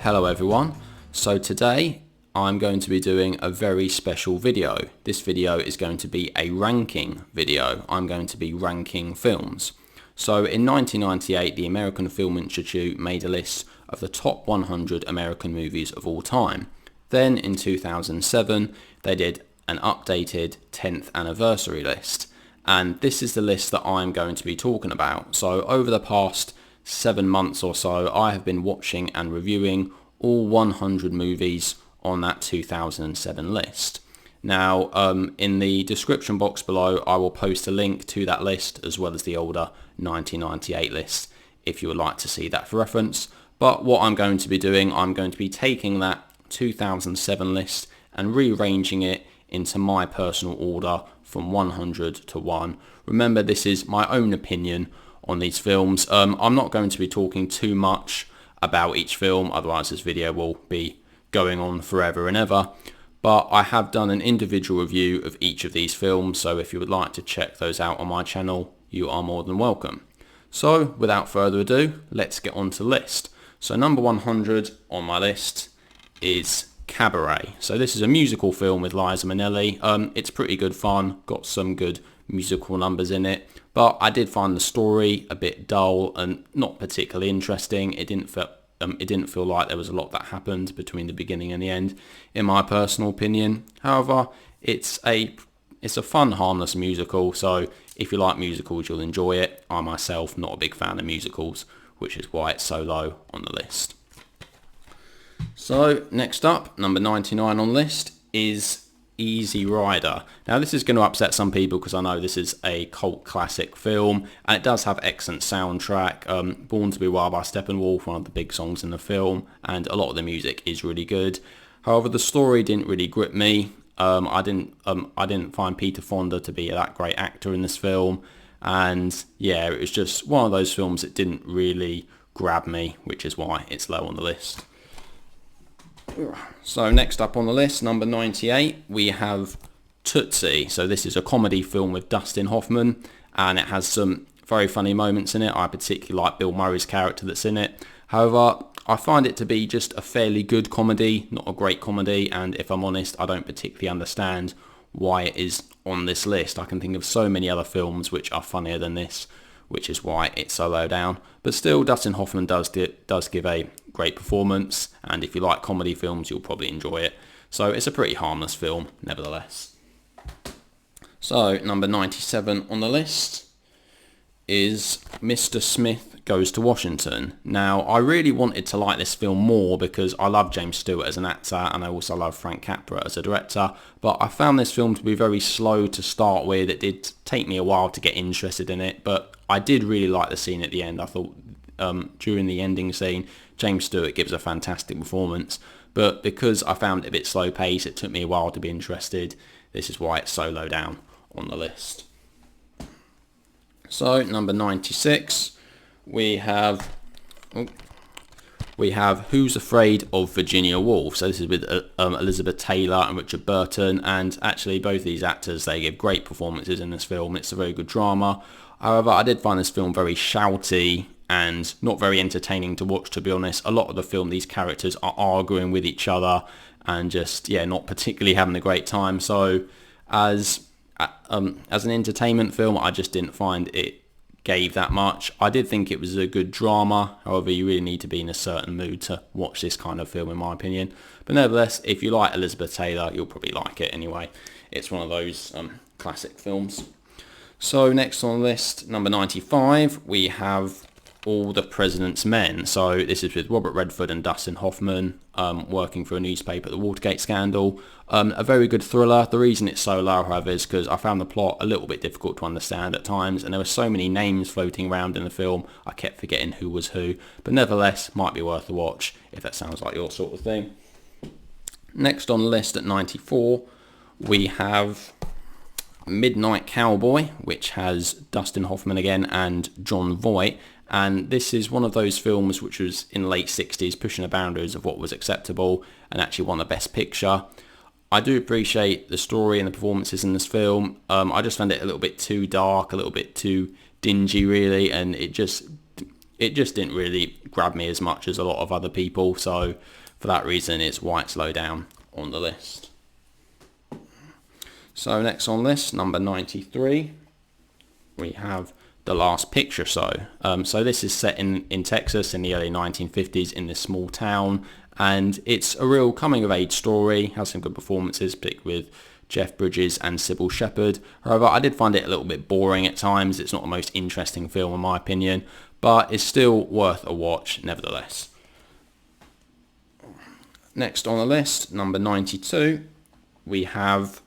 Hello everyone. So today I'm going to be doing a very special video. This video is going to be a ranking video. I'm going to be ranking films. So in 1998 the American Film Institute made a list of the top 100 American movies of all time. Then in 2007 they did an updated 10th anniversary list, and this is the list that I'm going to be talking about. So over the past 7 months or so I have been watching and reviewing all 100 movies on that 2007 list. Now in the description box below I will post a link to that list as well as the older 1998 list if you would like to see that for reference. But what I'm going to be doing, I'm going to be taking that 2007 list and rearranging it into my personal order from 100 to 1. Remember, this is my own opinion on these films. I'm not going to be talking too much about each film, otherwise this video will be going on forever and ever. But I have done an individual review of each of these films, so if you would like to check those out on my channel, you are more than welcome. So without further ado, let's get on to the list. So number 100 on my list is Cabaret. So this is a musical film with Liza Minnelli. It's pretty good fun, got some good musical numbers in it, but I did find the story a bit dull and not particularly interesting. It didn't feel like there was a lot that happened between the beginning and the end, in my personal opinion. However, it's a fun, harmless musical, so if you like musicals you'll enjoy it. I myself not a big fan of musicals, which is why it's so low on the list. So next up, number 99 on the list is Easy Rider. Now this is going to upset some people because I know this is a cult classic film and it does have excellent soundtrack. Born to Be Wild by Steppenwolf, one of the big songs in the film, and a lot of the music is really good. However, the story didn't really grip me. I didn't find Peter Fonda to be that great actor in this film, and yeah, it was just one of those films that didn't really grab me, which is why it's low on the list. So next up on the list, number 98, we have Tootsie. So this is a comedy film with Dustin Hoffman, and it has some very funny moments in it. I particularly like Bill Murray's character that's in it. However, I find it to be just a fairly good comedy, not a great comedy, and if I'm honest, I don't particularly understand why it is on this list. I can think of so many other films which are funnier than this, which is why it's so low down. But still, Dustin Hoffman does give a great performance, and if you like comedy films you'll probably enjoy it. So it's a pretty harmless film nevertheless. So number 97 on the list is Mr. Smith Goes to Washington. Now I really wanted to like this film more because I love James Stewart as an actor and I also love Frank Capra as a director, but I found this film to be very slow to start with. It did take me a while to get interested in it, but I did really like the scene at the end. I thought during the ending scene James Stewart gives a fantastic performance, but because I found it a bit slow paced, it took me a while to be interested. This is why it's so low down on the list. So number 96, we have Who's Afraid of Virginia Woolf. So this is with Elizabeth Taylor and Richard Burton, and actually both these actors, they give great performances in this film. It's a very good drama. However, I did find this film very shouty and not very entertaining to watch, to be honest. A lot of the film, these characters are arguing with each other and just, yeah, not particularly having a great time. So as an entertainment film, I just didn't find it gave that much. I did think it was a good drama. However, you really need to be in a certain mood to watch this kind of film, in my opinion. But nevertheless, if you like Elizabeth Taylor, you'll probably like it anyway. It's one of those classic films. So next on the list, number 95, we have All the President's Men. So this is with Robert Redford and Dustin Hoffman working for a newspaper at the Watergate scandal. A very good thriller. The reason it's so low, however, is because I found the plot a little bit difficult to understand at times, and there were so many names floating around in the film I kept forgetting who was who. But nevertheless, might be worth a watch if that sounds like your sort of thing. Next on the list at 94, we have Midnight Cowboy, which has Dustin Hoffman again and Jon Voight, and this is one of those films which was in the late 60s, pushing the boundaries of what was acceptable and actually won the Best Picture. I do appreciate the story and the performances in this film. I just found it a little bit too dark, a little bit too dingy really, and it just it just didn't really grab me as much as a lot of other people, so for that reason it's why it's low down on the list. So next on this, number 93, we have The Last Picture Show. So this is set in Texas in the early 1950s in this small town, and it's a real coming-of-age story. Has some good performances, particularly with Jeff Bridges and Sybil Shepherd. However, I did find it a little bit boring at times. It's not the most interesting film in my opinion, but it's still worth a watch nevertheless. Next on the list, number 92, we have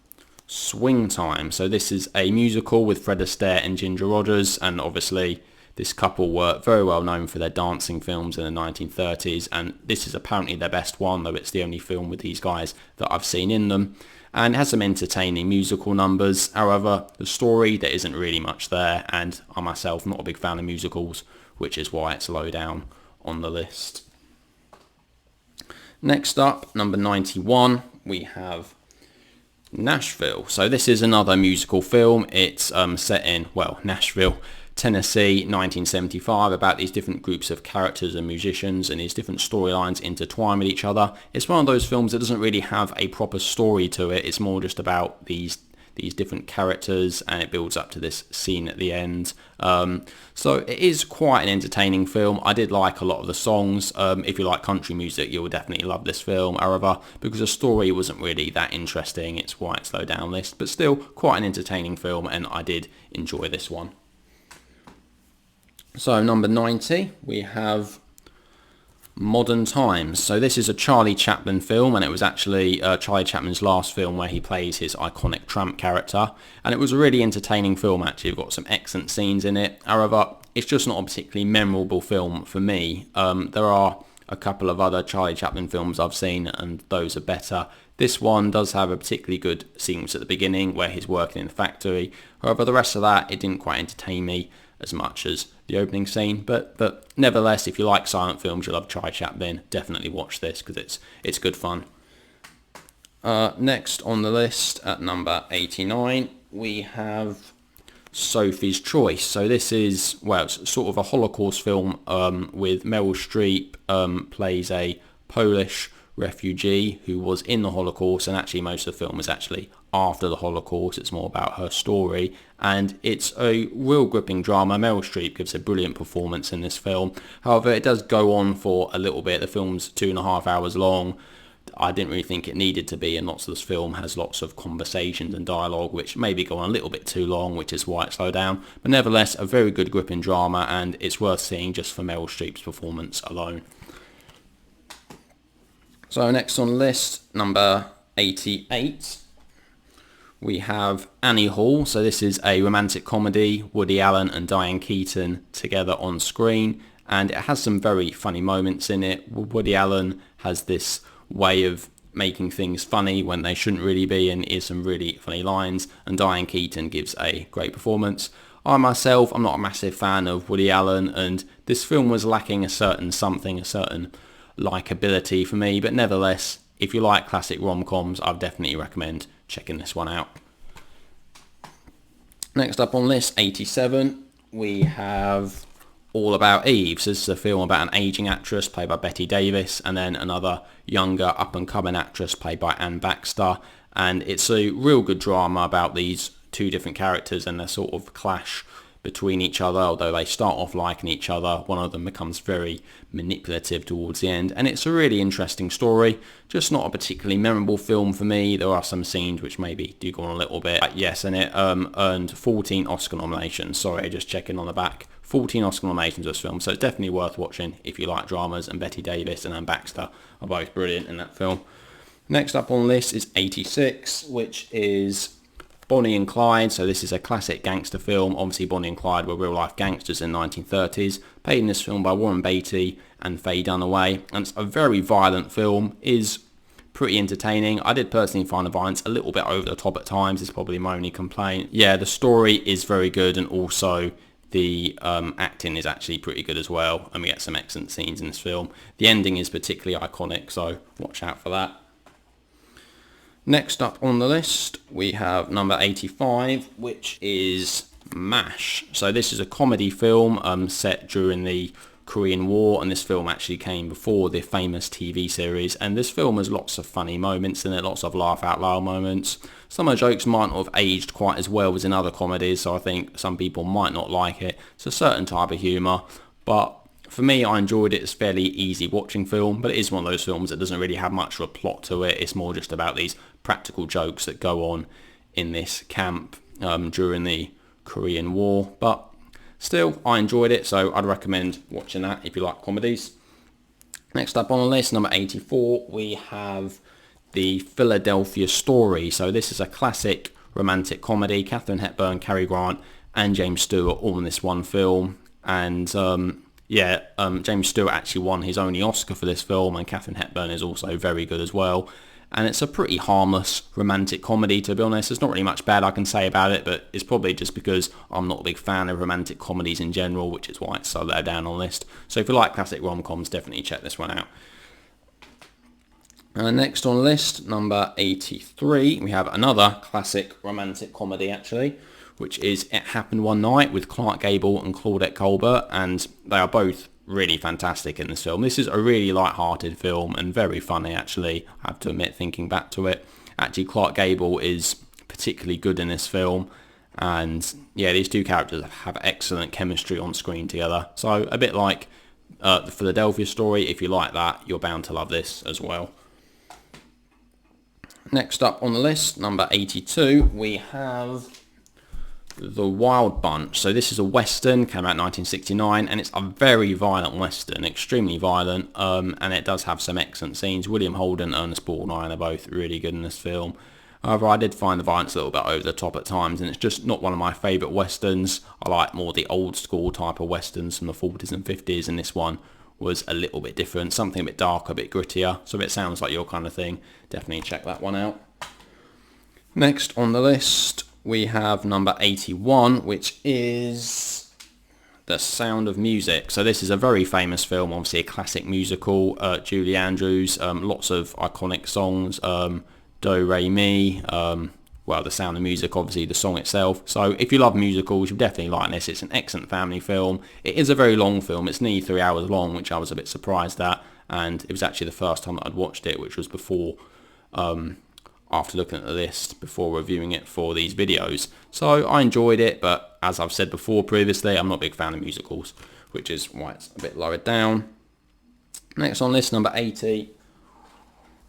Swing Time. So this is a musical with Fred Astaire and Ginger Rogers, and obviously this couple were very well known for their dancing films in the 1930s, and this is apparently their best one, though it's the only film with these guys that I've seen in them, and it has some entertaining musical numbers. However, the story, there isn't really much there, and I myself not a big fan of musicals, which is why it's low down on the list. Next up, number 91, we have Nashville. So this is another musical film. It's set in, well, Nashville, Tennessee, 1975, about these different groups of characters and musicians and these different storylines intertwine with each other. It's one of those films that doesn't really have a proper story to it. It's more just about these different characters, and it builds up to this scene at the end. So it is quite an entertaining film. I did like a lot of the songs. If you like country music, you'll definitely love this film. However, because the story wasn't really that interesting, it's why it's low down list, but still quite an entertaining film, and I did enjoy this one. So number 90, we have Modern Times. So this is a Charlie Chaplin film, and it was actually Charlie Chaplin's last film where he plays his iconic tramp character, and it was a really entertaining film actually. You've got some excellent scenes in it. However, it's just not a particularly memorable film for me. There are a couple of other Charlie Chaplin films I've seen, and those are better. This one does have a particularly good sequence at the beginning where he's working in the factory. However, the rest of that, it didn't quite entertain me as much as the opening scene, but nevertheless, if you like silent films, you love Charlie Chaplin, definitely watch this because it's good fun. Next on the list at number 89, we have Sophie's Choice. So this is, well, it's sort of a Holocaust film with Meryl Streep plays a Polish refugee who was in the Holocaust, and actually most of the film is actually after the Holocaust. It's more about her story, and it's a real gripping drama. Meryl Streep gives a brilliant performance in this film. However, it does go on for a little bit. The film's 2.5 hours long. I didn't really think it needed to be, and lots of this film has lots of conversations and dialogue which maybe go on a little bit too long, which is why it's slowed down. But nevertheless, a very good gripping drama, and it's worth seeing just for Meryl Streep's performance alone. So next on the list, number 88, we have Annie Hall. So this is a romantic comedy, Woody Allen and Diane Keaton together on screen, and it has some very funny moments in it. Woody Allen has this way of making things funny when they shouldn't really be, and is some really funny lines, and Diane Keaton gives a great performance. I myself, I'm not a massive fan of Woody Allen, and this film was lacking a certain something, a certain likability for me, but nevertheless, if you like classic rom-coms, I'd definitely recommend checking this one out. Next up on list 87, we have All About Eve. So this is a film about an aging actress played by Bette Davis, and then another younger up-and-coming actress played by Anne Baxter, and it's a real good drama about these two different characters and their sort of clash between each other. Although they start off liking each other, one of them becomes very manipulative towards the end, and it's a really interesting story, just not a particularly memorable film for me. There are some scenes which maybe do go on a little bit. Yes, and it earned 14 Oscar nominations. Sorry, just checking on the back. 14 Oscar nominations for this film, so it's definitely worth watching if you like dramas, and Bette Davis and Anne Baxter are both brilliant in that film. Next up on the list is 86, which is Bonnie and Clyde. So this is a classic gangster film. Obviously Bonnie and Clyde were real life gangsters in the 1930s, played in this film by Warren Beatty and Faye Dunaway, and it's a very violent film. Is pretty entertaining. I did personally find the violence a little bit over the top at times. It's probably my only complaint. Yeah, the story is very good, and also the acting is actually pretty good as well, and we get some excellent scenes in this film. The ending is particularly iconic, so watch out for that. Next up on the list, we have number 85, which is MASH. So this is a comedy film set during the Korean War, and this film actually came before the famous TV series, and this film has lots of funny moments in it, lots of laugh out loud moments. Some of the jokes might not have aged quite as well as in other comedies, so I think some people might not like it. It's a certain type of humour, but for me, I enjoyed it. It's a fairly easy watching film, but it is one of those films that doesn't really have much of a plot to it. It's more just about these practical jokes that go on in this camp during the Korean War, but still, I enjoyed it, so I'd recommend watching that if you like comedies. Next up on the list, number 84, we have The Philadelphia Story. So this is a classic romantic comedy. Katharine Hepburn, Cary Grant, and James Stewart all in this one film. And James Stewart actually won his only Oscar for this film, and Katharine Hepburn is also very good as well. And it's a pretty harmless romantic comedy, to be honest. There's not really much bad I can say about it, but it's probably just because I'm not a big fan of romantic comedies in general, which is why it's so low down on the list. So if you like classic rom-coms, definitely check this one out. Next on the list, number 83, we have another classic romantic comedy actually, which is It Happened One Night with Clark Gable and Claudette Colbert, and they are both really fantastic in this film. This is a really light-hearted film and very funny actually, I have to admit, thinking back to it. Actually, Clark Gable is particularly good in this film, and yeah, these two characters have excellent chemistry on screen together. So a bit like The Philadelphia Story, if you like that, you're bound to love this as well. Next up on the list, number 82, we have The Wild Bunch. So this is a Western, came out in 1969, and it's a very violent Western, extremely violent, and it does have some excellent scenes. William Holden, Ernest Borgnine are both really good in this film. However, I did find the violence a little bit over the top at times, and it's just not one of my favourite Westerns. I like more the old school type of Westerns from the 40s and 50s, and this one was a little bit different, something a bit darker, a bit grittier, so if it sounds like your kind of thing, definitely check that one out. Next on the list, we have number 81, which is The Sound of Music. So this is a very famous film, obviously a classic musical. Julie Andrews, lots of iconic songs, Do, Re, Mi, The Sound of Music, obviously the song itself. So if you love musicals, you'll definitely like this. It's an excellent family film. It is a very long film. It's nearly 3 hours long, which I was a bit surprised at, and it was actually the first time that I'd watched it, which was before after looking at the list before reviewing it for these videos. So I enjoyed it, but as I've said before previously, I'm not a big fan of musicals, which is why it's a bit lowered down. Next on list, number 80,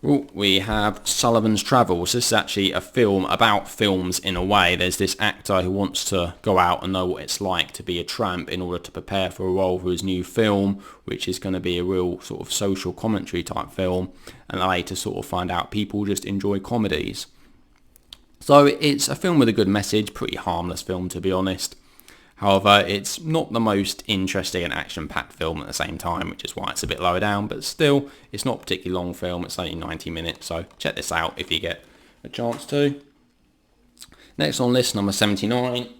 we have Sullivan's Travels. This is actually a film about films in a way. There's this actor who wants to go out and know what it's like to be a tramp in order to prepare for a role for his new film, which is going to be a real sort of social commentary type film, and later sort of find out people just enjoy comedies. So it's a film with a good message, pretty harmless film to be honest. However, it's not the most interesting and action-packed film at the same time, which is why it's a bit lower down, but still, it's not a particularly long film. It's only 90 minutes, so check this out if you get a chance to. Next on list, number 79,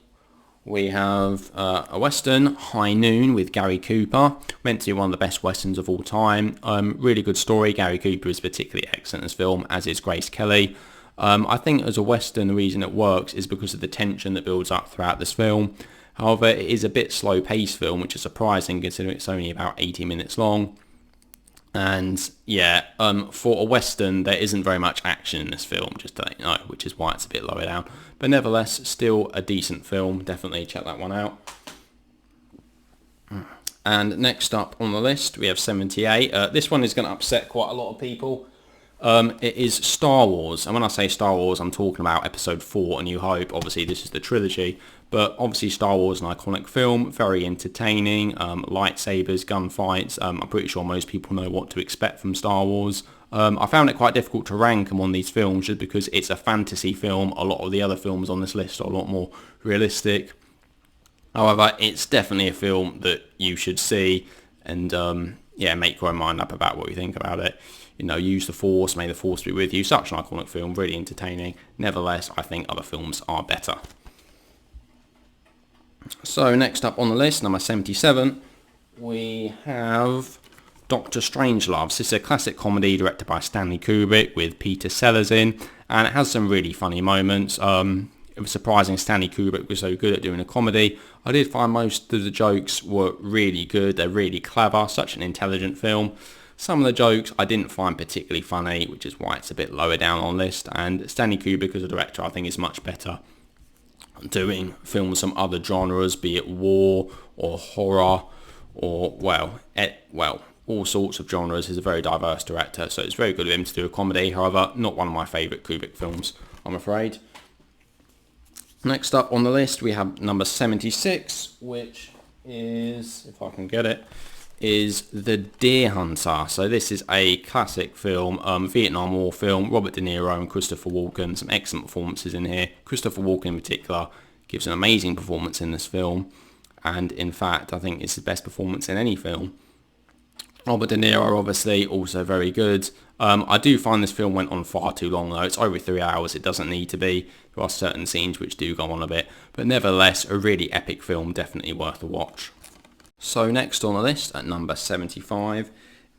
we have a Western, High Noon, with Gary Cooper. Meant to be one of the best Westerns of all time. Really good story. Gary Cooper is particularly excellent in this film, as is Grace Kelly. I think as a Western, the reason it works is because of the tension that builds up throughout this film. However, it is a bit slow-paced film, which is surprising considering it's only about 80 minutes long. And yeah, for a Western, there isn't very much action in this film, just to let you know, which is why it's a bit lower down. But nevertheless, still a decent film. Definitely check that one out. And next up on the list, we have 78. This one is going to upset quite a lot of people. It is Star Wars, and when I say Star Wars, I'm talking about Episode 4, A New Hope. Obviously, this is the trilogy, but obviously Star Wars is an iconic film, very entertaining, lightsabers, gunfights. I'm pretty sure most people know what to expect from Star Wars. I found it quite difficult to rank them on these films just because it's a fantasy film. A lot of the other films on this list are a lot more realistic. However, it's definitely a film that you should see and make your own mind up about what you think about it. You know, use the Force, may the Force be with you. Such an iconic film, really entertaining. Nevertheless, I think other films are better. So next up on the list, number 77, we have Dr. Strangelove. This is a classic comedy directed by Stanley Kubrick with Peter Sellers in, and it has some really funny moments. it was surprising Stanley Kubrick was so good at doing a comedy. I did find most of the jokes were really good. They're really clever. Such an intelligent film. Some of the jokes I didn't find particularly funny, which is why it's a bit lower down on the list. And Stanley Kubrick as a director, I think, is much better doing films from other genres, be it war or horror or, all sorts of genres. He's a very diverse director, so it's very good of him to do a comedy. However, not one of my favourite Kubrick films, I'm afraid. Next up on the list, we have number 76, which is, if I can get it, is The Deer Hunter. So this is a classic film, Vietnam War film, Robert De Niro and Christopher Walken. Some excellent performances in here. Christopher Walken in particular gives an amazing performance in this film, and in fact I think it's the best performance in any film. Robert De Niro obviously also very good. I do find this film went on far too long though. It's over 3 hours. It doesn't need to be. There are certain scenes which do go on a bit, but nevertheless a really epic film, definitely worth a watch. So next on the list at number 75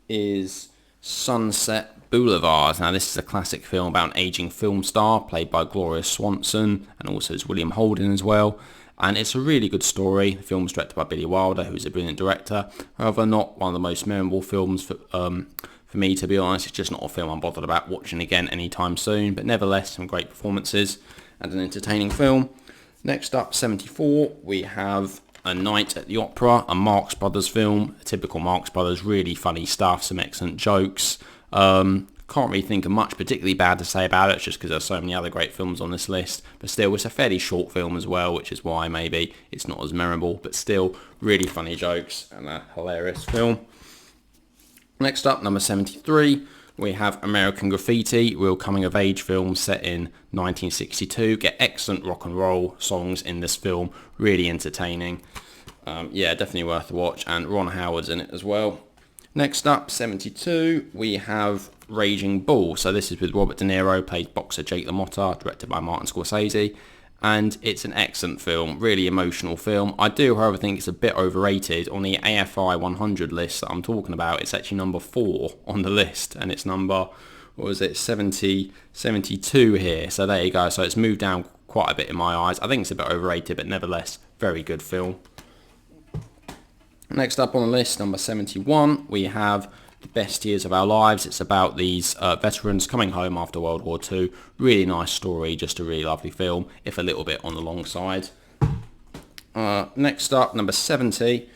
is Sunset Boulevard. Now this is a classic film about an aging film star played by Gloria Swanson, and also as William Holden as well. And it's a really good story. The film was directed by Billy Wilder, who's a brilliant director. However, not one of the most memorable films for me, to be honest. It's just not a film I'm bothered about watching again anytime soon. But nevertheless, some great performances and an entertaining film. Next up, 74, we have A Night at the Opera, a Marx Brothers film. A typical Marx Brothers, really funny stuff, some excellent jokes. Can't really think of much particularly bad to say about it, just because there's so many other great films on this list. But still, it's a fairly short film as well, which is why maybe it's not as memorable. But still, really funny jokes and a hilarious film. Next up, number 73, we have American Graffiti, real coming-of-age film set in 1962. Get excellent rock and roll songs in this film, really entertaining. Definitely worth a watch, and Ron Howard's in it as well. Next up, 72, we have Raging Bull. So this is with Robert De Niro, plays boxer Jake LaMotta, directed by Martin Scorsese. And it's an excellent film, really emotional film. I do, however, think it's a bit overrated. On the AFI 100 list that I'm talking about, it's actually number 4 on the list. And it's number, 72 here. So there you go. So it's moved down quite a bit in my eyes. I think it's a bit overrated, but nevertheless, very good film. Next up on the list, number 71, we have The Best Years of Our Lives. It's about these veterans coming home after World War II. Really nice story, just a really lovely film, if a little bit on the long side. Next up, number 70,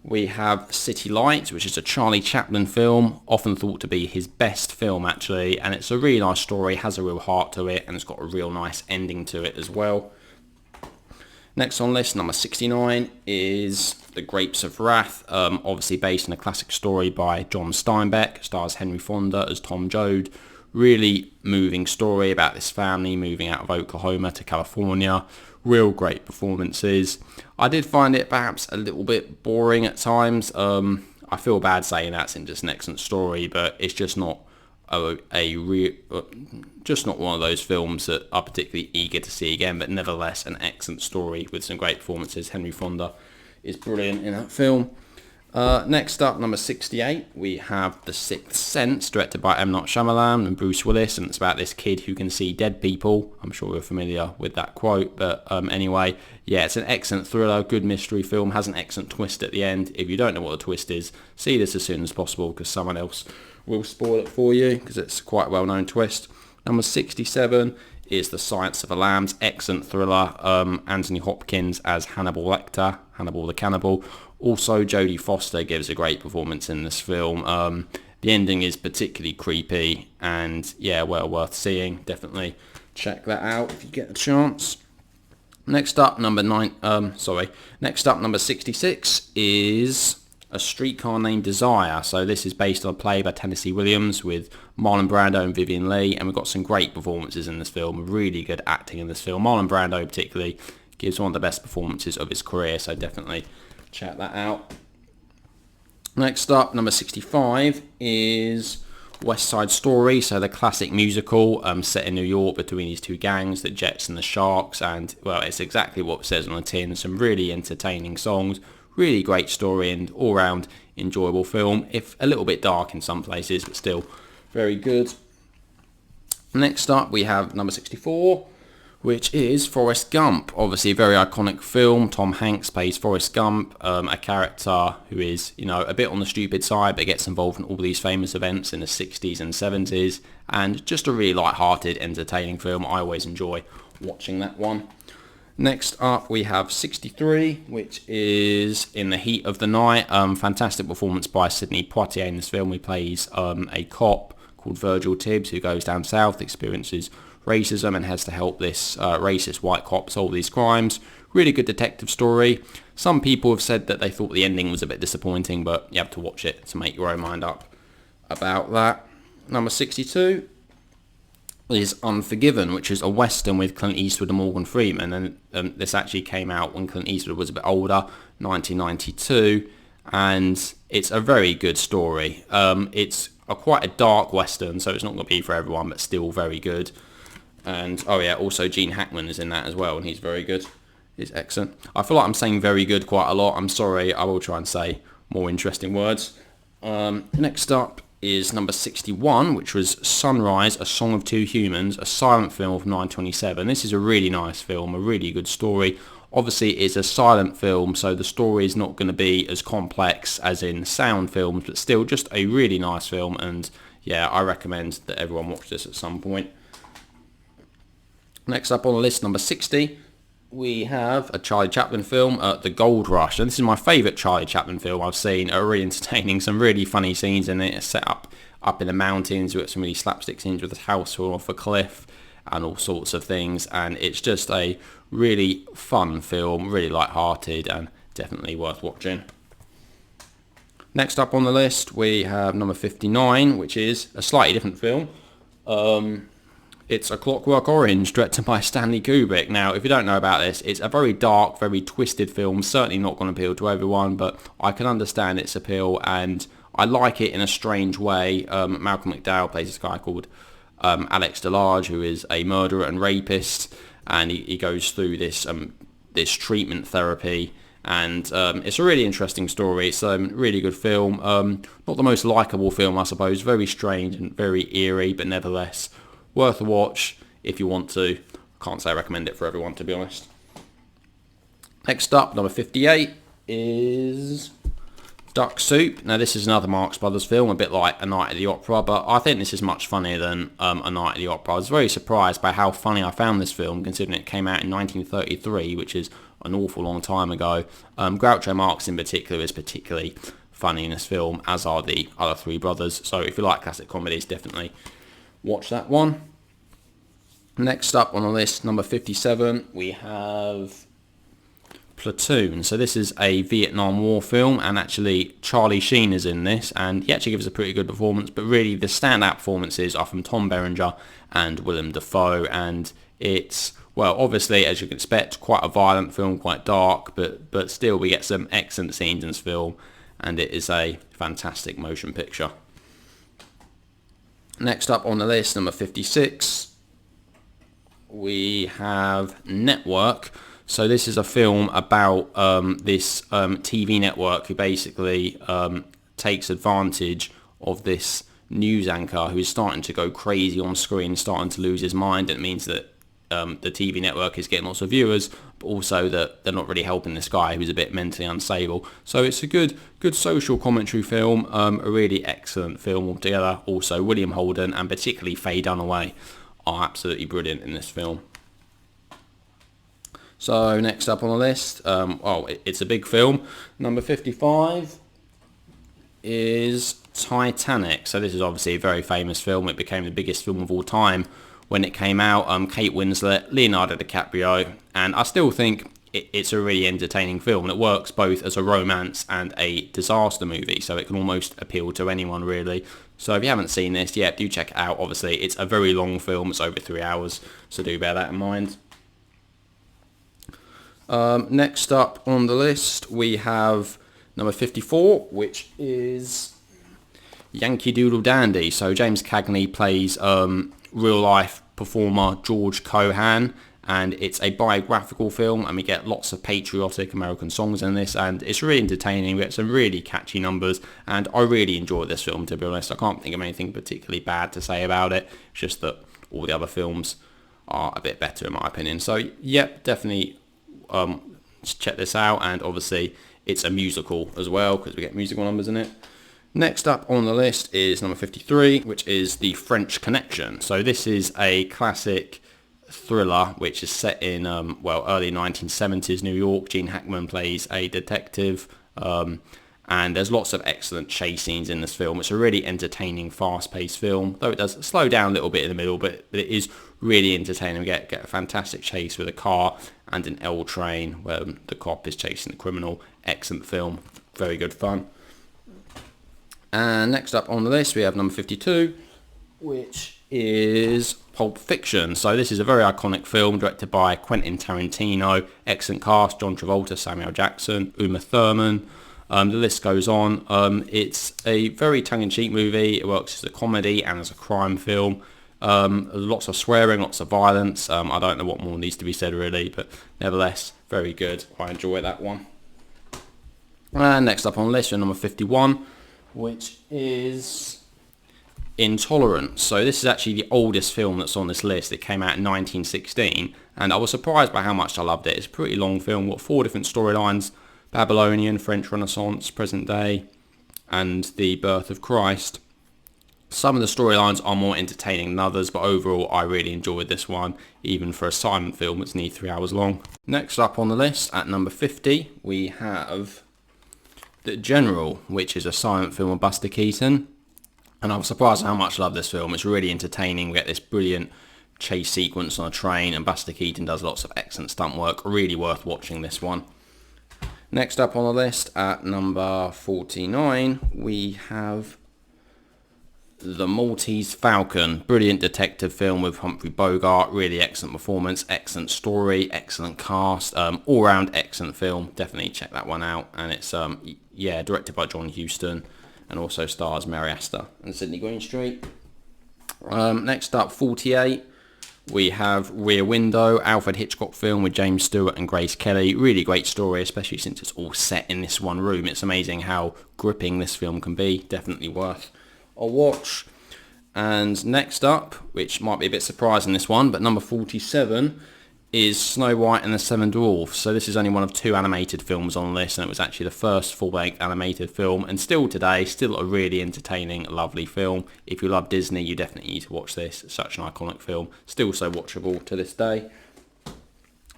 we have City Lights, which is a Charlie Chaplin film, often thought to be his best film actually, and it's a really nice story, has a real heart to it, and it's got a real nice ending to it as well. Next on list, number 69, is The Grapes of Wrath, obviously based on a classic story by John Steinbeck, stars Henry Fonda as Tom Joad. Really moving story about this family moving out of Oklahoma to California. Real great performances. I did find it perhaps a little bit boring at times. I feel bad saying that, it's just an excellent story, but it's just not just not one of those films that I'm particularly eager to see again, but nevertheless an excellent story with some great performances. Henry Fonda is brilliant in that film. Next up, number 68, we have The Sixth Sense, directed by M. Night Shyamalan and Bruce Willis, and it's about this kid who can see dead people. I'm sure we're familiar with that quote, but anyway, yeah, it's an excellent thriller, good mystery film, has an excellent twist at the end. If you don't know what the twist is, see this as soon as possible, because someone else will spoil it for you, because it's quite a well-known twist. Number 67 is The Silence of the Lambs, excellent thriller. Anthony Hopkins as Hannibal Lecter, Hannibal the Cannibal. Also, Jodie Foster gives a great performance in this film. The ending is particularly creepy, and yeah, well worth seeing. Definitely check that out if you get a chance. Next up, number 66 is A Streetcar Named Desire. So this is based on a play by Tennessee Williams with Marlon Brando and Vivian Leigh, and we've got some great performances in this film, really good acting in this film. Marlon Brando particularly gives one of the best performances of his career, so definitely check that out. Next up, number 65 is West Side Story, so the classic musical set in New York between these two gangs, the Jets and the Sharks, and well, it's exactly what it says on the tin. Some really entertaining songs, really great story, and all-round enjoyable film, if a little bit dark in some places, but still very good. Next up, we have number 64, which is Forrest Gump. Obviously a very iconic film. Tom Hanks plays Forrest Gump, a character who is, a bit on the stupid side, but gets involved in all these famous events in the 60s and 70s, and just a really light-hearted, entertaining film. I always enjoy watching that one. Next up we have 63, which is In the Heat of the Night. Fantastic performance by Sidney Poitier in this film. He plays a cop called Virgil Tibbs who goes down south, experiences racism, and has to help this racist white cop solve these crimes. Really good detective story. Some people have said that they thought the ending was a bit disappointing, but you have to watch it to make your own mind up about that. Number 62 is Unforgiven, which is a western with Clint Eastwood and Morgan Freeman, and this actually came out when Clint Eastwood was a bit older, 1992, and it's a very good story. It's quite a dark western, so it's not going to be for everyone, but still very good. And also Gene Hackman is in that as well, and he's very good. He's excellent. I feel like I'm saying very good quite a lot. I'm sorry, I will try and say more interesting words. Next up is number 61, which was Sunrise, A Song of Two Humans, a silent film of 1927. This is a really nice film, a really good story. Obviously it's a silent film, so the story is not going to be as complex as in sound films, but still just a really nice film, and yeah, I recommend that everyone watch this at some point. Next up on the list, number 60, we have a Charlie Chaplin film, The Gold Rush. And this is my favourite Charlie Chaplin film I've seen. Really entertaining, some really funny scenes in it. It's set up in the mountains. We've got some really slapstick scenes with this house falling off a cliff and all sorts of things. And it's just a really fun film, really light-hearted, and definitely worth watching. Next up on the list, we have number 59, which is a slightly different film. It's A Clockwork Orange, directed by Stanley Kubrick. Now, if you don't know about this, it's a very dark, very twisted film. Certainly not going to appeal to everyone, but I can understand its appeal, and I like it in a strange way. Malcolm McDowell plays this guy called Alex DeLarge, who is a murderer and rapist, and he goes through this treatment therapy, and it's a really interesting story. It's a really good film. Not the most likeable film, I suppose. Very strange and very eerie, but nevertheless worth a watch if you want to. Can't say I recommend it for everyone, to be honest. Next up, number 58 is Duck Soup. Now this is another Marx Brothers film, a bit like A Night at the Opera, but I think this is much funnier than A Night at the Opera. I was very surprised by how funny I found this film, considering it came out in 1933, which is an awful long time ago. Groucho Marx in particular is particularly funny in this film, as are the other three brothers. So if you like classic comedies, definitely watch that one. Next up on the list, number 57, we have Platoon. So this is a Vietnam War film, and actually Charlie Sheen is in this, and he actually gives a pretty good performance, but really the standout performances are from Tom Berenger and Willem Dafoe, and it's, well, obviously, as you can expect, quite a violent film, quite dark, but still we get some excellent scenes in this film, and it is a fantastic motion picture. Next up on the list, number 56, we have Network. So this is a film about this TV network who basically takes advantage of this news anchor who is starting to go crazy on screen, starting to lose his mind. It means that the TV network is getting lots of viewers, but also that they're not really helping this guy who's a bit mentally unstable. So it's a good social commentary film, a really excellent film altogether. Also William Holden and particularly Faye Dunaway are absolutely brilliant in this film. So next up on the list, it's a big film. Number 55 is Titanic. So this is obviously a very famous film. It became the biggest film of all time when it came out. Kate Winslet, Leonardo DiCaprio, and I still think it's a really entertaining film. It works both as a romance and a disaster movie, so it can almost appeal to anyone really. So if you haven't seen this yet, do check it out. Obviously it's a very long film, it's over 3 hours, so do bear that in mind. Next up on the list we have number 54, which is Yankee Doodle Dandy. So James Cagney plays real life performer George Cohan, and it's a biographical film, and we get lots of patriotic American songs in this, and it's really entertaining. We get some really catchy numbers, and I really enjoy this film, to be honest. I can't think of anything particularly bad to say about it. It's just that all the other films are a bit better in my opinion. So yep, definitely check this out, and obviously it's a musical as well because we get musical numbers in it. Next up on the list is number 53, which is The French Connection. So this is a classic thriller which is set in early 1970s New York. Gene Hackman plays a detective, and there's lots of excellent chase scenes in this film. It's a really entertaining, fast-paced film, though it does slow down a little bit in the middle, but it is really entertaining. We get a fantastic chase with a car and an L train where the cop is chasing the criminal. Excellent film, very good fun. And next up on the list we have number 52, which is Pulp Fiction. So this is a very iconic film directed by Quentin Tarantino. Excellent cast: John Travolta, Samuel Jackson, Uma Thurman. The list goes on. It's a very tongue-in-cheek movie. It works as a comedy and as a crime film. Lots of swearing, lots of violence. I don't know what more needs to be said really, but nevertheless, very good. I enjoy that one. And next up on the list is number 51, which is Intolerance. So this is actually the oldest film that's on this list. It came out in 1916, and I was surprised by how much I loved it. It's a pretty long film, got 4 different storylines: Babylonian, French Renaissance, present day, and the birth of Christ. Some of the storylines are more entertaining than others, but overall I really enjoyed this one, even for a silent film that's nearly 3 hours long. Next up on the list, at number 50, we have The General, which is a silent film of Buster Keaton. And I was surprised at how much I love this film. It's really entertaining. We get this brilliant chase sequence on a train, and Buster Keaton does lots of excellent stunt work. Really worth watching this one. Next up on the list, at number 49, we have The Maltese Falcon. Brilliant detective film with Humphrey Bogart. Really excellent performance, excellent story, excellent cast. All-round excellent film. Definitely check that one out. And it's directed by John Huston, and also stars Mary Astor and Sidney Greenstreet. Next up, 48. We have Rear Window, Alfred Hitchcock film with James Stewart and Grace Kelly. Really great story, especially since it's all set in this one room. It's amazing how gripping this film can be. Definitely worth a watch. And next up, which might be a bit surprising this one, but number 47 is Snow White and the Seven Dwarfs. So this is only one of 2 animated films on the list, and it was actually the first full-length animated film, and still today, still a really entertaining, lovely film. If you love Disney, you definitely need to watch this. It's such an iconic film, still so watchable to this day.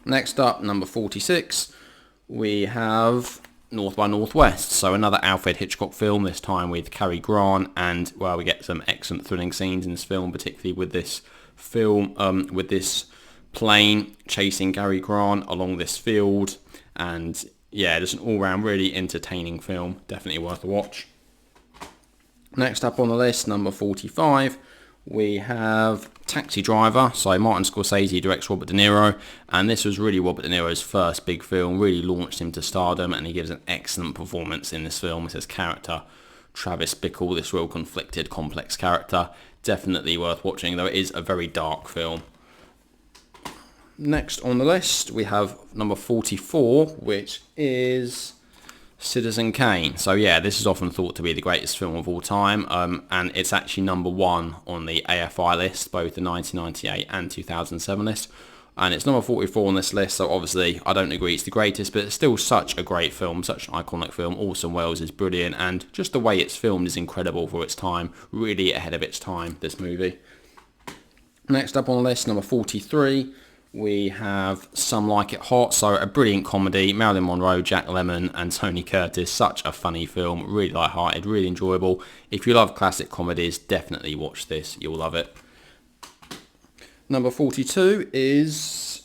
Next up, number 46, we have North by Northwest. So another Alfred Hitchcock film, this time with Cary Grant, and we get some excellent thrilling scenes in this film, particularly with this film, with this plane chasing Cary Grant along this field, and yeah, just an all-round really entertaining film, definitely worth a watch. Next up on the list, number 45, we have Taxi Driver. So Martin Scorsese directs Robert De Niro, and this was really Robert De Niro's first big film, really launched him to stardom, and he gives an excellent performance in this film as his character Travis Bickle, this real conflicted, complex character. Definitely worth watching, though it is a very dark film. Next on the list, we have number 44, which is Citizen Kane. So yeah, this is often thought to be the greatest film of all time, and it's actually number 1 on the AFI list, both the 1998 and 2007 list, and it's number 44 on this list, so obviously I don't agree it's the greatest, but it's still such a great film, such an iconic film. Orson Welles is brilliant, and just the way it's filmed is incredible for its time, really ahead of its time, this movie. Next up on the list, number 43, we have Some Like It Hot, so a brilliant comedy, Marilyn Monroe, Jack Lemmon and Tony Curtis. Such a funny film, really light-hearted, really enjoyable. If you love classic comedies, definitely watch this, you'll love it. Number 42 is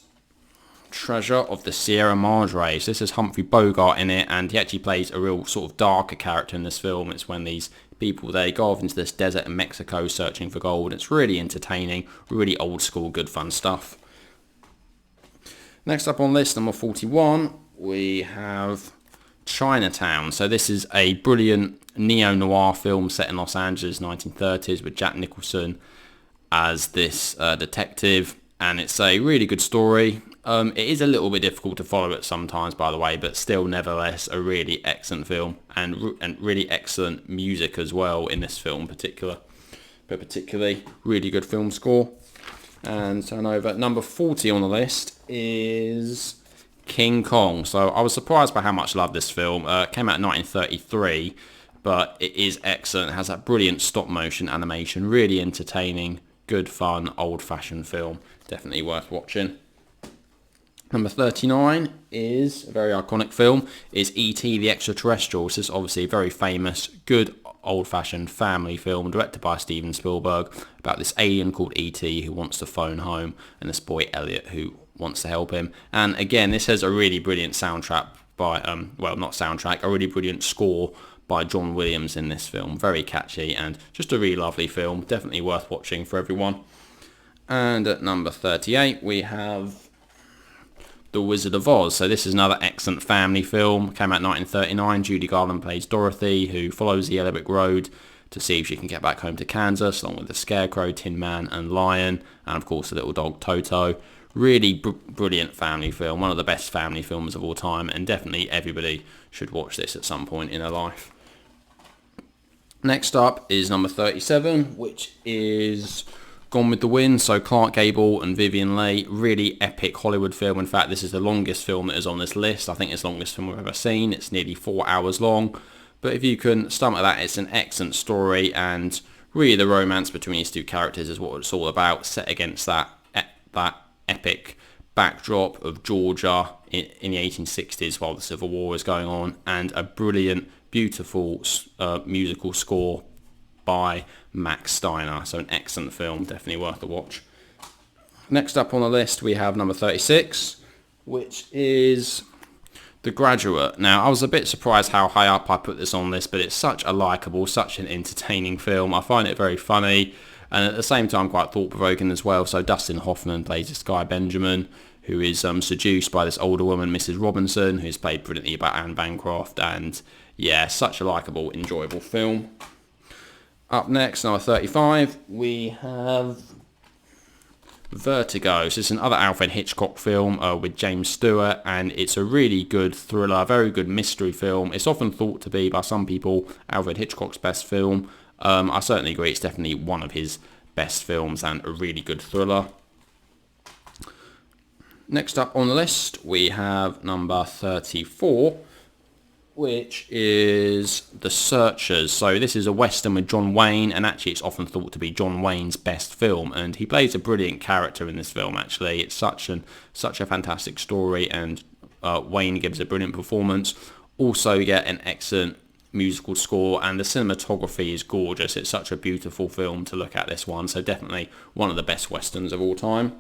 Treasure of the Sierra Madre. So this has Humphrey Bogart in it, and he actually plays a real sort of darker character in this film. It's when these people, they go off into this desert in Mexico searching for gold. It's really entertaining, really old school, good fun stuff. Next up on list, number 41, we have Chinatown. So this is a brilliant neo-noir film set in Los Angeles, 1930s, with Jack Nicholson as this detective, and it's a really good story. It is a little bit difficult to follow it sometimes, by the way, but still, nevertheless, a really excellent film, and really excellent music as well in this film, particularly really good film score. and turn over. Number 40 on the list is King Kong. So I was surprised by how much I love this film. It came out in 1933, but it is excellent. It has that brilliant stop motion animation, really entertaining, good fun, old-fashioned film. Definitely worth watching. Number 39 is a very iconic film, is E.T. the Extra-Terrestrial. This is obviously a very famous, good old-fashioned family film directed by Steven Spielberg about this alien called E.T. who wants to phone home and this boy Elliot who wants to help him. And again, this has a really brilliant soundtrack by, well, not soundtrack, a really brilliant score by John Williams in this film. Very catchy and just a really lovely film. Definitely worth watching for everyone. And at number 38 we have The Wizard of Oz. So this is another excellent family film. Came out in 1939. Judy Garland plays Dorothy, who follows the Yellow Brick Road to see if she can get back home to Kansas, along with the Scarecrow, Tin Man and Lion, and of course the little dog Toto. Really brilliant family film. One of the best family films of all time, and definitely everybody should watch this at some point in their life. Next up is number 37, which is Gone with the Wind. So Clark Gable and Vivien Leigh, really epic Hollywood film. In fact, this is the longest film that is on this list. I think it's the longest film we've ever seen. It's nearly 4 hours long. But if you can stomach that, it's an excellent story, and really the romance between these two characters is what it's all about, set against that epic backdrop of Georgia in the 1860s while the Civil War is going on, and a brilliant, beautiful musical score by Max Steiner. So an excellent film, definitely worth a watch. Next up on the list we have number 36, which is The Graduate. Now I was a bit surprised how high up I put this on this, but it's such a likeable, such an entertaining film. I find it very funny and at the same time quite thought-provoking as well. So Dustin Hoffman plays this guy Benjamin, who is seduced by this older woman, Mrs. Robinson, who's played brilliantly by Anne Bancroft, and yeah, such a likeable, enjoyable film. Up next, number 35, we have Vertigo. So it's another Alfred Hitchcock film with James Stewart, and it's a really good thriller, very good mystery film. It's often thought to be, by some people, Alfred Hitchcock's best film. I certainly agree, it's definitely one of his best films and a really good thriller. Next up on the list, we have number 34, which is The Searchers. So this is a western with John Wayne, and actually it's often thought to be John Wayne's best film, and he plays a brilliant character in this film. Actually, it's such a fantastic story, and Wayne gives a brilliant performance. Also, you get an excellent musical score, and the cinematography is gorgeous. It's such a beautiful film to look at, this one, so definitely one of the best westerns of all time.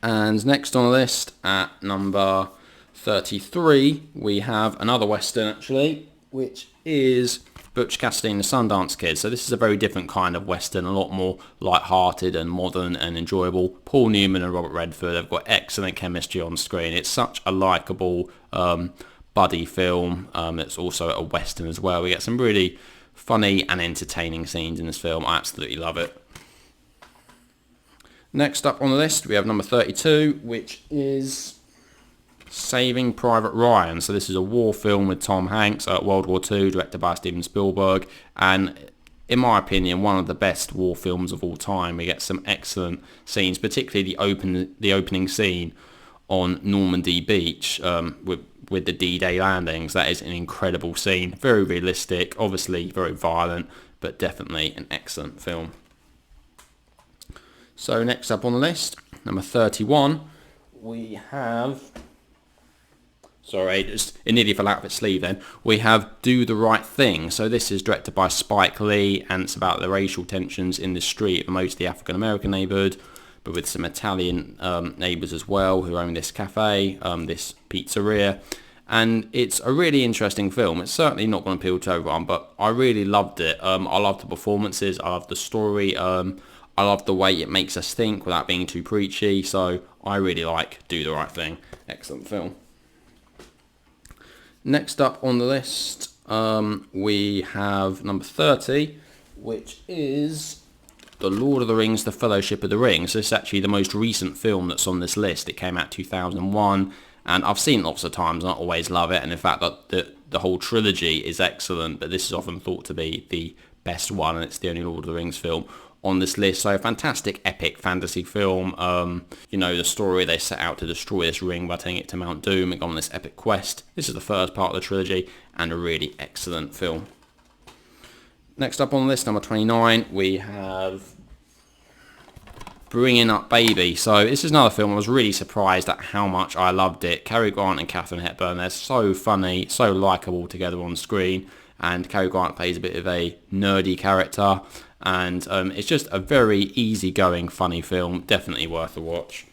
And next on the list at number 33 we have another western actually, which is Butch Cassidy and the Sundance Kid. So this is a very different kind of western, a lot more light-hearted and modern and enjoyable. Paul Newman and Robert Redford have got excellent chemistry on screen. It's such a likeable buddy film. It's also a western as well. We get some really funny and entertaining scenes in this film. I absolutely love it. Next up on the list we have number 32, which is Saving Private Ryan. So this is a war film with Tom Hanks, World War II, directed by Steven Spielberg, and in my opinion one of the best war films of all time. We get some excellent scenes, particularly the opening scene on Normandy Beach with the D-Day landings. That is an incredible scene, very realistic, obviously very violent, but definitely an excellent film. So next up on the list, number 31, we have... Sorry, it nearly fell out of its sleeve then. We have Do the Right Thing. So this is directed by Spike Lee, and it's about the racial tensions in the street of a mostly African-American neighbourhood, but with some Italian neighbours as well who own this cafe, this pizzeria. And it's a really interesting film. It's certainly not going to appeal to everyone, but I really loved it. I loved the performances, I loved the story, I love the way it makes us think without being too preachy, so I really like Do the Right Thing. Excellent film. Next up on the list, we have number 30, which is The Lord of the Rings, The Fellowship of the Ring. So this is actually the most recent film that's on this list. It came out 2001, and I've seen it lots of times and I always love it, and in fact the whole trilogy is excellent, but this is often thought to be the best one, and it's the only Lord of the Rings film on this list. So fantastic epic fantasy film. You know, the story, they set out to destroy this ring by taking it to Mount Doom and go on this epic quest. This is the first part of the trilogy and a really excellent film. Next up on the list, number 29, we have Bringing Up Baby. So this is another film I was really surprised at how much I loved it. Cary Grant and Katharine Hepburn, they're so funny, so likeable together on screen, and Cary Grant plays a bit of a nerdy character, and it's just a very easygoing, funny film, definitely worth a watch.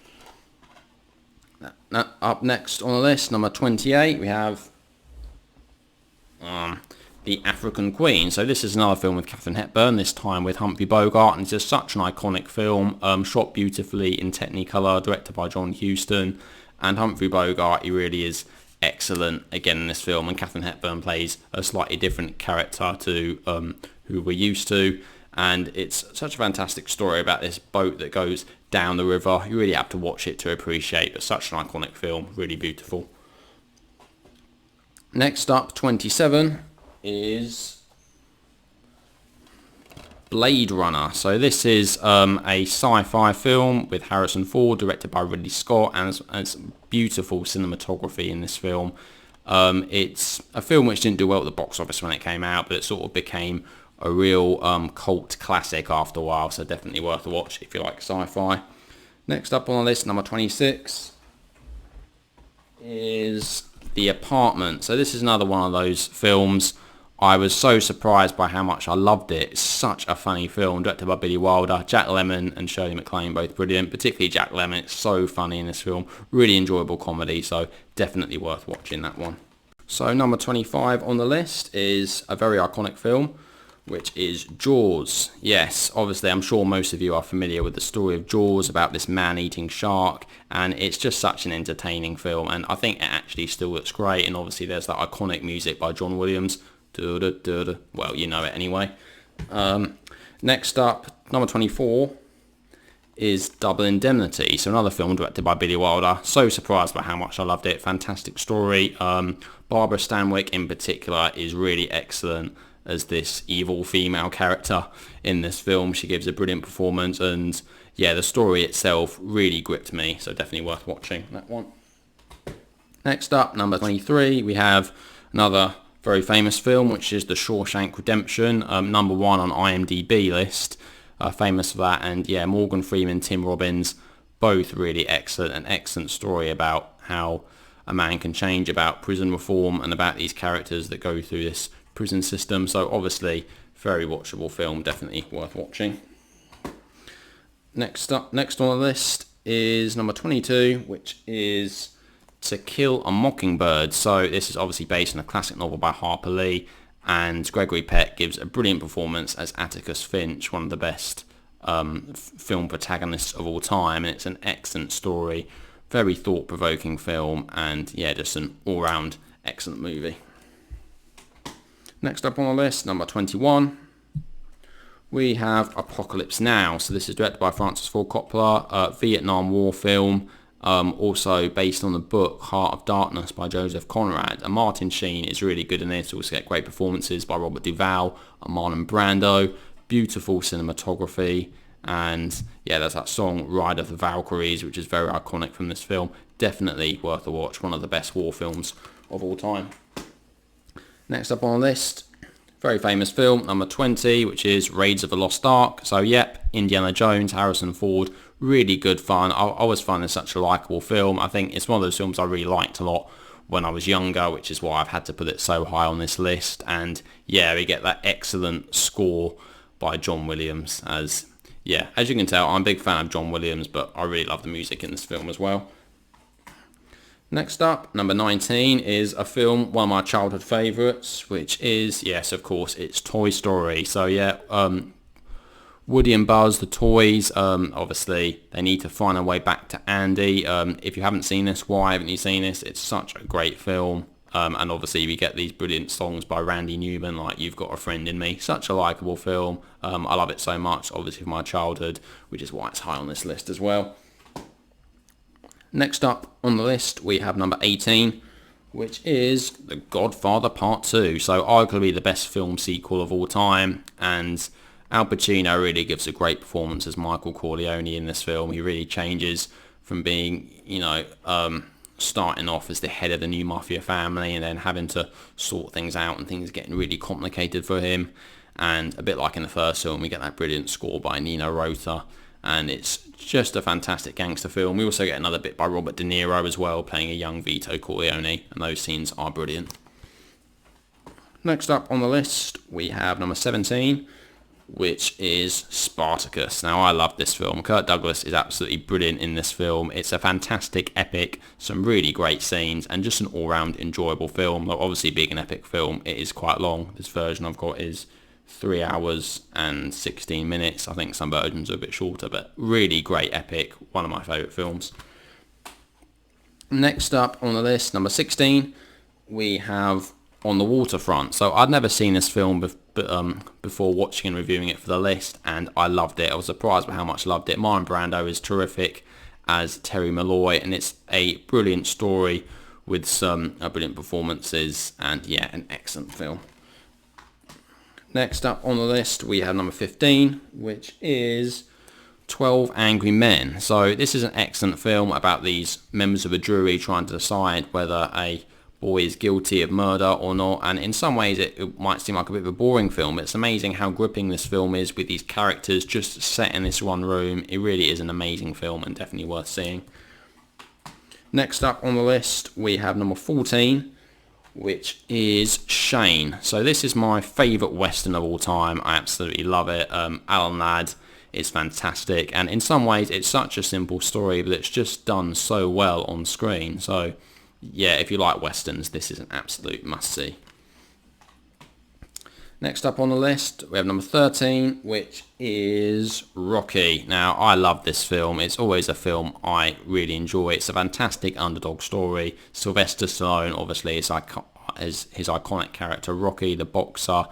Up next on the list, number 28, we have The African Queen. So this is another film with Katharine Hepburn, this time with Humphrey Bogart, and it's just such an iconic film, shot beautifully in Technicolor, directed by John Huston, and Humphrey Bogart, he really is excellent again in this film, and Katharine Hepburn plays a slightly different character to who we're used to, and it's such a fantastic story about this boat that goes down the river. You really have to watch it to appreciate it. It's such an iconic film, really beautiful. Next up, 27, is Blade Runner. So this is a sci-fi film with Harrison Ford, directed by Ridley Scott, and it's beautiful cinematography in this film. It's a film which didn't do well at the box office when it came out, but it sort of became a real cult classic after a while, so definitely worth a watch if you like sci-fi. Next up on the list, number 26, is The Apartment. So this is another one of those films. I was so surprised by how much I loved it. It's such a funny film, directed by Billy Wilder. Jack Lemmon and Shirley MacLaine, both brilliant, particularly Jack Lemmon. It's so funny in this film. Really enjoyable comedy, so definitely worth watching that one. So number 25 on the list is a very iconic film, which is Jaws. Yes, obviously I'm sure most of you are familiar with the story of Jaws, about this man-eating shark, and it's just such an entertaining film, and I think it actually still looks great, and obviously there's that iconic music by John Williams. Well, you know it anyway. Next up, number 24, is Double Indemnity. So another film directed by Billy Wilder. So surprised by how much I loved it. Fantastic story. Barbara Stanwyck in particular is really excellent as this evil female character in this film. She gives a brilliant performance, and yeah, the story itself really gripped me, so definitely worth watching that one. Next up, number 23, we have another very famous film, which is The Shawshank Redemption, number 1 on IMDb list, famous for that, and yeah, Morgan Freeman, Tim Robbins, both really excellent, an excellent story about how a man can change, about prison reform, and about these characters that go through this prison system. So obviously very watchable film, definitely worth watching. Next on the list is number 22, which is To Kill a Mockingbird. So this is obviously based on a classic novel by Harper Lee, and Gregory Peck gives a brilliant performance as Atticus Finch, one of the best film protagonists of all time, and it's an excellent story, very thought-provoking film, and yeah, just an all-round excellent movie. Next up on the list, number 21, we have Apocalypse Now. So this is directed by Francis Ford Coppola, a Vietnam War film, also based on the book Heart of Darkness by Joseph Conrad. And Martin Sheen is really good in this. Also get great performances by Robert Duvall and Marlon Brando. Beautiful cinematography, and yeah, there's that song Ride of the Valkyries, which is very iconic from this film. Definitely worth a watch. One of the best war films of all time. Next up on the list, very famous film, number 20, which is Raiders of the Lost Ark. So yep, Indiana Jones, Harrison Ford, really good fun. I always find it such a likeable film. I think it's one of those films I really liked a lot when I was younger, which is why I've had to put it so high on this list. And yeah, we get that excellent score by John Williams. As you can tell, I'm a big fan of John Williams, but I really love the music in this film as well. Next up, number 19, is a film, one of my childhood favourites, which is, yes, of course, it's Toy Story. So yeah, Woody and Buzz, the toys, obviously, they need to find their way back to Andy. If you haven't seen this, why haven't you seen this? It's such a great film. And obviously, we get these brilliant songs by Randy Newman, like You've Got a Friend in Me. Such a likeable film. I love it so much, obviously, from my childhood, which is why it's high on this list as well. Next up on the list, we have number 18, which is The Godfather Part II. So arguably the best film sequel of all time, and Al Pacino really gives a great performance as Michael Corleone in this film. He really changes from being, starting off as the head of the new mafia family and then having to sort things out and things getting really complicated for him. And a bit like in the first film, we get that brilliant score by Nino Rota, and it's just a fantastic gangster film. We also get another bit by Robert De Niro as well, playing a young Vito Corleone, and those scenes are brilliant. Next up on the list, we have number 17, which is Spartacus. Now, I love this film. Kirk Douglas is absolutely brilliant in this film. It's a fantastic epic, some really great scenes, and just an all-round enjoyable film. Though obviously being an epic film, it is quite long. This version I've got is 3 hours and 16 minutes. I think some versions are a bit shorter, but really great epic. One of my favourite films. Next up on the list, number 16, we have On the Waterfront. So I'd never seen this film before watching and reviewing it for the list, and I loved it. I was surprised by how much I loved it. Marlon Brando is terrific as Terry Malloy, and it's a brilliant story with some brilliant performances, and yeah, an excellent film. Next up on the list, we have number 15, which is 12 Angry Men. So this is an excellent film about these members of a jury trying to decide whether a boy is guilty of murder or not, and in some ways it might seem like a bit of a boring film, but it's amazing how gripping this film is with these characters just set in this one room. It really is an amazing film and definitely worth seeing. Next up on the list, we have number 14, which is Shane. So this is my favourite Western of all time. I absolutely love it. Alan Ladd is fantastic, and in some ways it's such a simple story, but it's just done so well on screen. So yeah, if you like Westerns, this is an absolute must-see. Next up on the list, we have number 13, which is Rocky. Now, I love this film. It's always a film I really enjoy. It's a fantastic underdog story. Sylvester Stallone, obviously, is his iconic character, Rocky, the boxer,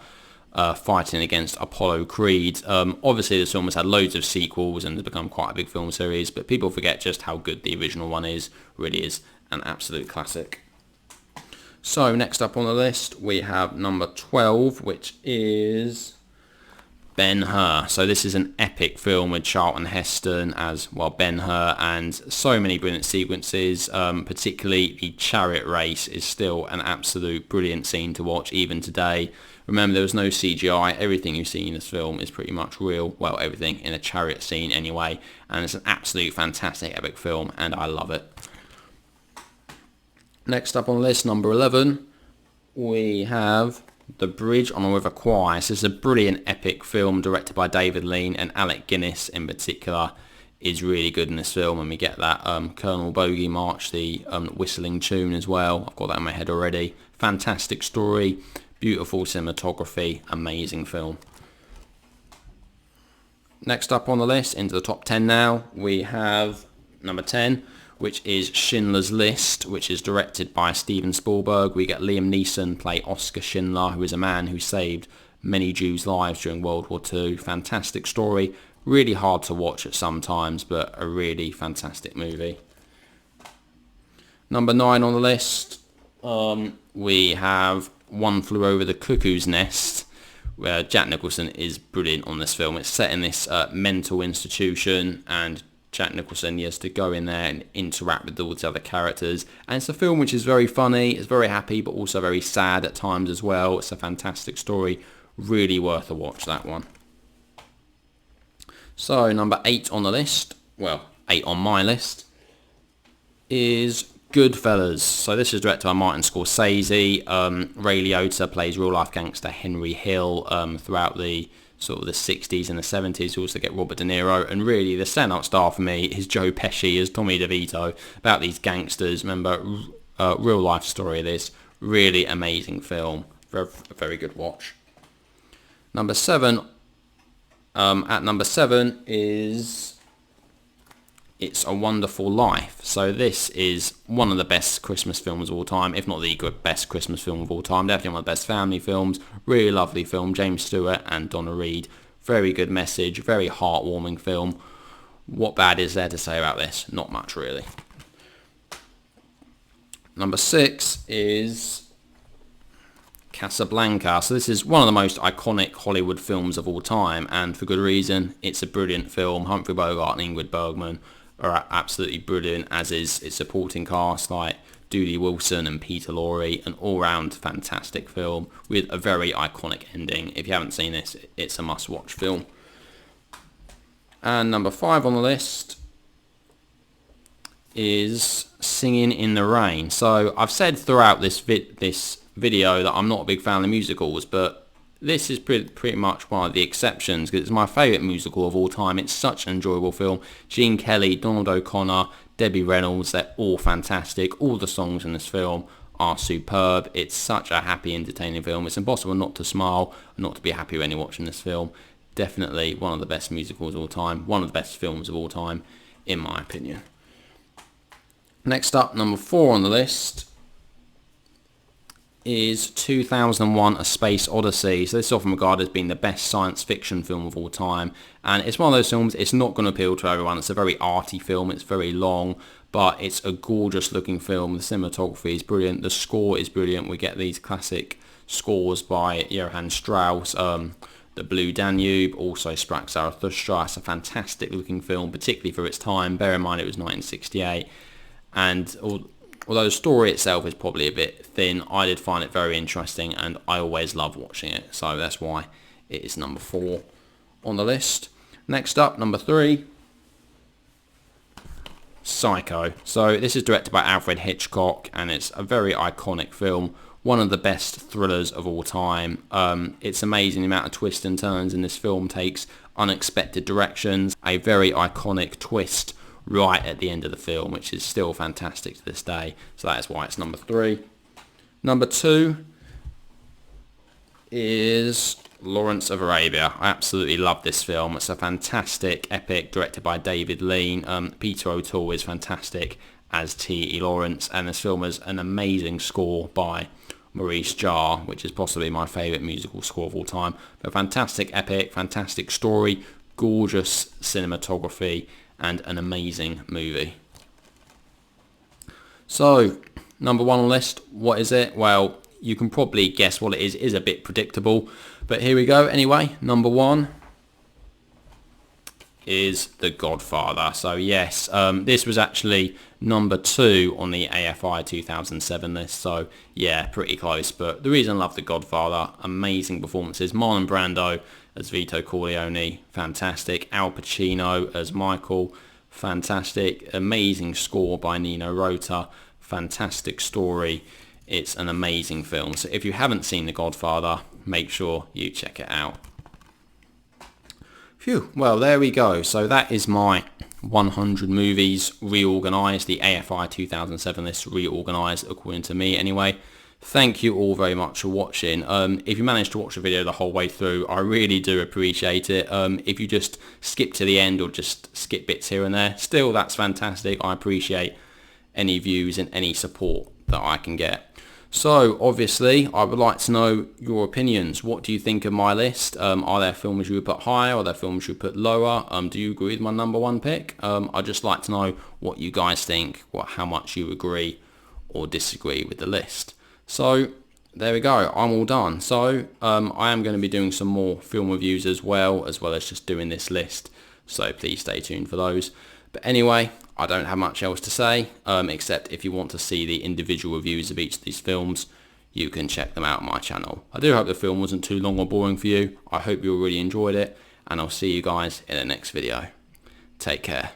fighting against Apollo Creed. Obviously, this film has had loads of sequels and has become quite a big film series, but people forget just how good the original one is. Really is an absolute classic. So next up on the list, we have number 12, which is Ben-Hur. So this is an epic film with Charlton Heston as, well, Ben-Hur, and so many brilliant sequences. Particularly the chariot race is still an absolute brilliant scene to watch even today. Remember, there was no CGI. Everything you see in this film is pretty much real. Well, everything in a chariot scene anyway. And it's an absolute fantastic epic film, and I love it. Next up on the list, number 11, we have The Bridge on the River Kwai. This is a brilliant epic film directed by David Lean, and Alec Guinness in particular is really good in this film, and we get that Colonel Bogey March, the whistling tune as well. I've got that in my head already. Fantastic story, beautiful cinematography, amazing film. Next up on the list, into the top 10 now, we have number 10, which is Schindler's List, which is directed by Steven Spielberg. We get Liam Neeson play Oskar Schindler, who is a man who saved many Jews' lives during World War II. Fantastic story, really hard to watch at some times, but a really fantastic movie. Number 9 on the list, we have One Flew Over the Cuckoo's Nest, where Jack Nicholson is brilliant on this film. It's set in this mental institution, and Jack Nicholson, he has to go in there and interact with all the other characters. And it's a film which is very funny, it's very happy, but also very sad at times as well. It's a fantastic story, really worth a watch, that one. So number 8 on the list, well, 8 on my list, is Goodfellas. So this is directed by Martin Scorsese. Ray Liotta plays real-life gangster Henry Hill throughout the sort of the 60s and the 70s. You also get Robert De Niro, and really the standout star for me is Joe Pesci as Tommy DeVito, about these gangsters. Remember, real life story of this, really amazing film, very, very good watch. Number 7, at number 7 is It's a Wonderful Life. So this is one of the best Christmas films of all time, if not the best Christmas film of all time. Definitely one of the best family films. Really lovely film. James Stewart and Donna Reed. Very good message. Very heartwarming film. What bad is there to say about this? Not much, really. Number 6 is Casablanca. So this is one of the most iconic Hollywood films of all time, and for good reason. It's a brilliant film. Humphrey Bogart and Ingrid Bergman are absolutely brilliant, as is its supporting cast like Doodle Wilson and Peter Lorre. An all-round fantastic film with a very iconic ending. If you haven't seen this, it's a must-watch film. And number 5 on the list is Singing in the Rain. So I've said throughout this video that I'm not a big fan of musicals, but this is pretty much one of the exceptions, because it's my favourite musical of all time. It's such an enjoyable film. Gene Kelly, Donald O'Connor, Debbie Reynolds, they're all fantastic. All the songs in this film are superb. It's such a happy, entertaining film. It's impossible not to smile and not to be happy when you're watching this film. Definitely one of the best musicals of all time. One of the best films of all time, in my opinion. Next up, number 4 on the list is 2001 A Space Odyssey. So this is often regarded as being the best science fiction film of all time, and it's one of those films, it's not going to appeal to everyone. It's a very arty film, it's very long, but it's a gorgeous looking film. The cinematography is brilliant, the score is brilliant. We get these classic scores by Johann Strauss, The Blue Danube, also Sprach Zarathustra. It's a fantastic looking film, particularly for its time. Bear in mind it was 1968, and although the story itself is probably a bit thin, I did find it very interesting, and I always love watching it. So that's why it is number 4 on the list. Next up, number 3, Psycho. So this is directed by Alfred Hitchcock, and it's a very iconic film. One of the best thrillers of all time. It's amazing the amount of twists and turns in this film, takes unexpected directions. A very iconic twist right at the end of the film, which is still fantastic to this day. So that is why it's number 3. Number 2 is Lawrence of Arabia. I absolutely love this film. It's a fantastic epic directed by David Lean. Peter O'Toole is fantastic as T.E. Lawrence, and this film has an amazing score by Maurice Jarre, which is possibly my favourite musical score of all time. A fantastic epic, fantastic story, gorgeous cinematography, and an amazing movie. So, number 1 on the list, what is it? Well, you can probably guess what it is. It is a bit predictable, but here we go anyway. Number 1 is The Godfather. So yes, this was actually number 2 on the AFI 2007 list, so yeah, pretty close. But the reason I love The Godfather, amazing performances. Marlon Brando as Vito Corleone, fantastic. Al Pacino as Michael, fantastic. Amazing score by Nino Rota, fantastic story. It's an amazing film. So if you haven't seen The Godfather, make sure you check it out. Phew, well there we go. So that is my 100 movies reorganised, the AFI 2007 list reorganised according to me anyway. Thank you all very much for watching. If you managed to watch the video the whole way through, I really do appreciate it. If you just skip to the end or just skip bits here and there, still that's fantastic. I appreciate any views and any support that I can get. So obviously I would like to know your opinions. What do you think of my list? Are there films you would put higher? Are there films you would put lower? Do you agree with my number 1 pick? I'd just like to know what you guys think, how much you agree or disagree with the list. So there we go, I'm all done. So I am going to be doing some more film reviews as well as just doing this list. So please stay tuned for those. But anyway, I don't have much else to say, except if you want to see the individual reviews of each of these films, you can check them out on my channel. I do hope the film wasn't too long or boring for you. I hope you all really enjoyed it, and I'll see you guys in the next video. Take care.